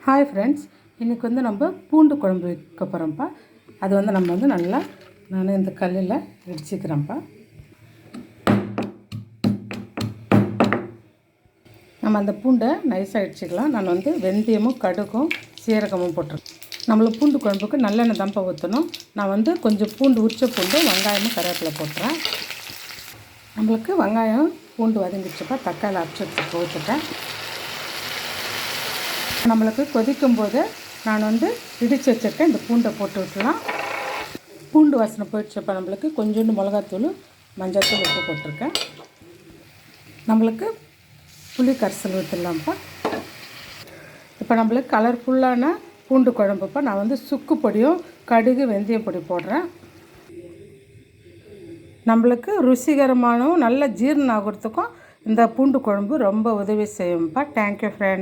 Hi friends, இன்றைக்கி நம்ம பூண்டு குழம்பு வைக்க போகிறோம்ப்பா. அது நம்ம நல்லா நான் இந்த கல்லில் இடிச்சிக்கிறேன்ப்பா. நம்ம அந்த பூண்டை நைஸாக இடிச்சிக்கலாம். நான் வெந்தயமும் கடுகும் சீரகமும் போட்டிருக்கேன். நம்மளுக்கு பூண்டு குழம்புக்கு நல்லெண்ணெய் தான்ப்பா ஊற்றணும். நான் கொஞ்சம் பூண்டு உரிச்ச பூண்டு வெங்காயமும் கருவேப்பிலை போட்டுறேன். நம்மளுக்கு வெங்காயம் பூண்டு வதங்கிடுச்சுப்பா. தக்காளி அரைச்சி வச்சு ஊற்றிட்டேன். நம்மளுக்கு கொதிக்கும் போது நான் இடித்து வச்சுருக்கேன். இந்த பூண்டை போட்டு விட்டுலாம். பூண்டு வாசனை போயிடுச்சப்போ நம்மளுக்கு கொஞ்சோண்டு மிளகாத்தூள், மஞ்சள்தூள், உப்பு போட்டிருக்கேன். நம்மளுக்கு புளி கரைசல் ஊற்றிடலாம்ப்பா. இப்போ நம்மளுக்கு கலர்ஃபுல்லான பூண்டு குழம்புப்பா. நான் சுக்கு பொடியும் கடுகு வெந்தயம் பொடி போடுறேன். நம்மளுக்கு ருசிகரமானவும் நல்ல ஜீரணம் ஆகிறதுக்கும் இந்த பூண்டு குழம்பு ரொம்ப உதவி செய்யும்ப்பா. Thank you friend.